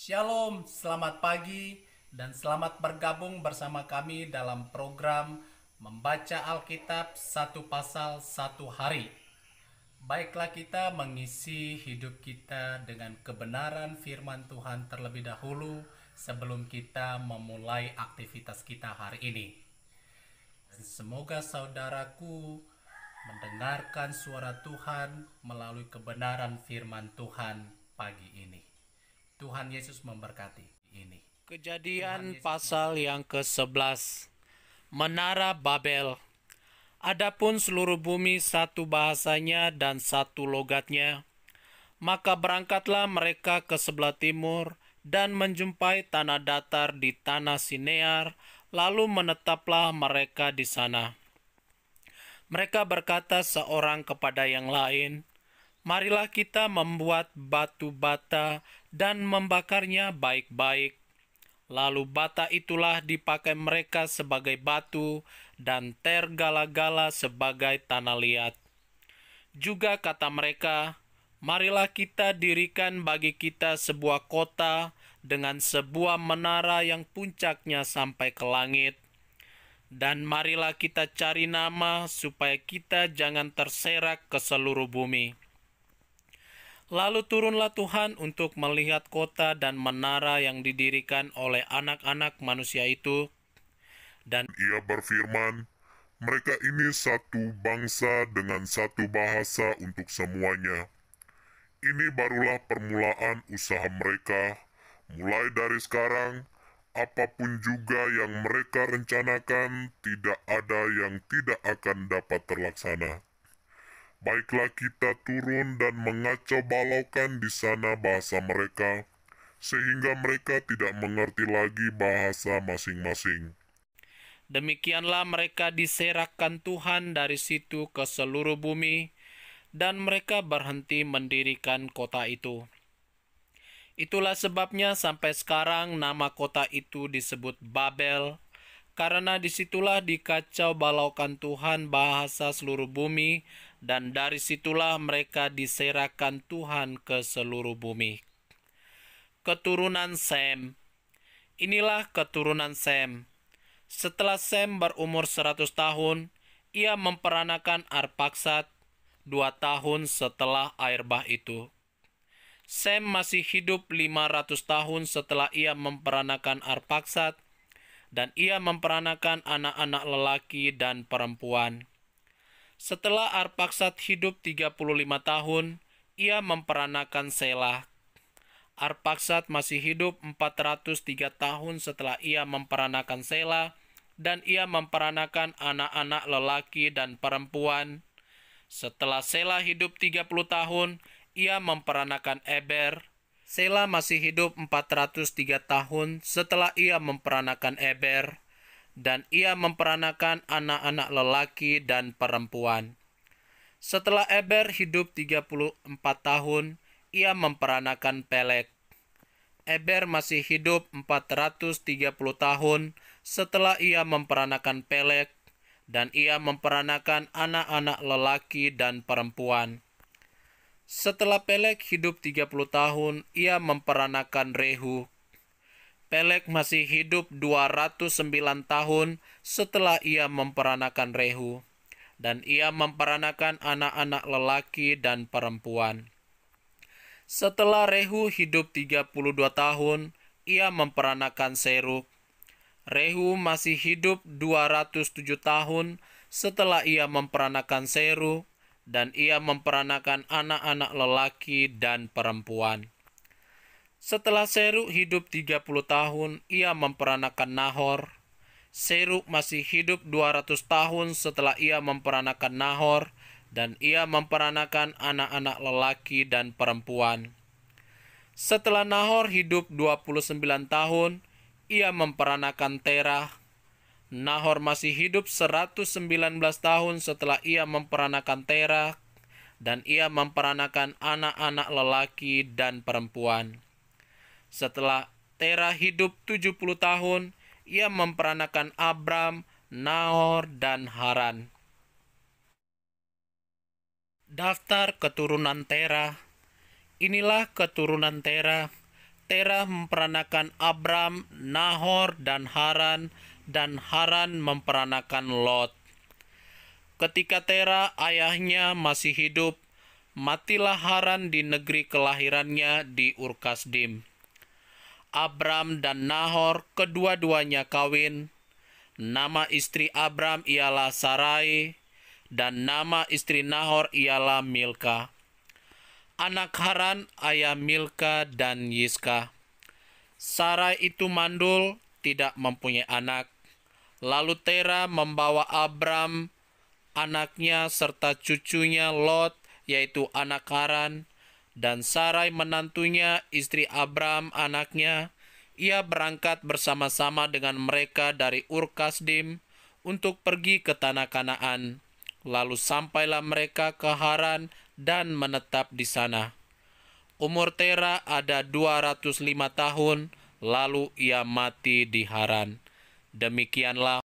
Shalom, selamat pagi dan selamat bergabung bersama kami dalam program Membaca Alkitab satu pasal satu hari. Baiklah kita mengisi hidup kita dengan kebenaran firman Tuhan terlebih dahulu sebelum kita memulai aktivitas kita hari ini. Dan semoga saudaraku mendengarkan suara Tuhan melalui kebenaran firman Tuhan pagi ini. Tuhan Yesus memberkati ini. Kejadian pasal yang ke-11. Menara Babel. Adapun seluruh bumi satu bahasanya dan satu logatnya, maka berangkatlah mereka ke sebelah timur dan menjumpai tanah datar di tanah Sinear, lalu menetaplah mereka di sana. Mereka berkata seorang kepada yang lain, "Marilah kita membuat batu bata dan membakarnya baik-baik." Lalu bata itulah dipakai mereka sebagai batu dan tergala-gala sebagai tanah liat. Juga kata mereka, "Marilah kita dirikan bagi kita sebuah kota dengan sebuah menara yang puncaknya sampai ke langit. Dan marilah kita cari nama supaya kita jangan terserak ke seluruh bumi." Lalu turunlah Tuhan untuk melihat kota dan menara yang didirikan oleh anak-anak manusia itu. Dan Ia berfirman, mereka ini satu bangsa dengan satu bahasa untuk semuanya. Ini barulah permulaan usaha mereka. Mulai dari sekarang, apapun juga yang mereka rencanakan, tidak ada yang tidak akan dapat terlaksana. Baiklah kita turun dan mengacau balaukan di sana bahasa mereka, sehingga mereka tidak mengerti lagi bahasa masing-masing. demikianlah mereka diserahkan Tuhan dari situ ke seluruh bumi, dan mereka berhenti mendirikan kota itu. Itulah sebabnya sampai sekarang nama kota itu disebut Babel, karena disitulah dikacau balaukan Tuhan bahasa seluruh bumi, dan dari situlah mereka diserahkan Tuhan ke seluruh bumi. Keturunan Sem. Inilah keturunan Sem. Setelah Sem berumur 100 tahun, ia memperanakan Arpaksad 2 tahun setelah air bah itu. Sem masih hidup 500 tahun setelah ia memperanakan Arpaksad, dan ia memperanakan anak-anak lelaki dan perempuan. Setelah Arpaksad hidup 35 tahun, ia memperanakan Selah. Arpaksad masih hidup 403 tahun setelah ia memperanakan Selah, dan ia memperanakan anak-anak lelaki dan perempuan. Setelah Selah hidup 30 tahun, ia memperanakan Eber. Selah masih hidup 403 tahun setelah ia memperanakan Eber, dan ia memperanakan anak-anak lelaki dan perempuan. Setelah Eber hidup 34 tahun, ia memperanakan Peleg. Eber masih hidup 430 tahun setelah ia memperanakan Peleg, dan ia memperanakan anak-anak lelaki dan perempuan. Setelah Peleg hidup 30 tahun, ia memperanakan Rehu. Peleg masih hidup 209 tahun setelah ia memperanakan Rehu, dan ia memperanakan anak-anak lelaki dan perempuan. Setelah Rehu hidup 32 tahun, ia memperanakan Serug. Rehu masih hidup 207 tahun setelah ia memperanakan Serug, dan ia memperanakan anak-anak lelaki dan perempuan. Setelah Serug hidup 30 tahun, ia memperanakan Nahor. Serug masih hidup 200 tahun setelah ia memperanakan Nahor, dan ia memperanakan anak-anak lelaki dan perempuan. Setelah Nahor hidup 29 tahun, ia memperanakan Terah. Nahor masih hidup 119 tahun setelah ia memperanakan Terah, dan ia memperanakan anak-anak lelaki dan perempuan. Setelah Terah hidup 70 tahun, ia memperanakan Abram, Nahor, dan Haran. Daftar keturunan Terah. Inilah keturunan Terah. Terah memperanakan Abram, Nahor, dan Haran memperanakan Lot. Ketika Terah ayahnya masih hidup, matilah Haran di negeri kelahirannya di Ur-Kasdim. Abram dan Nahor kedua-duanya kawin. Nama istri Abram ialah Sarai, dan nama istri Nahor ialah Milka. Anak Haran ayah Milka dan Yiska. Sarai itu mandul, tidak mempunyai anak. Lalu Terah membawa Abram, anaknya serta cucunya Lot, yaitu anak Haran, dan Sarai menantunya, istri Abram anaknya. Ia berangkat bersama-sama dengan mereka dari Ur-Kasdim untuk pergi ke tanah Kanaan. Lalu sampailah mereka ke Haran dan menetap di sana. Umur Terah ada 205 tahun, lalu ia mati di Haran. Demikianlah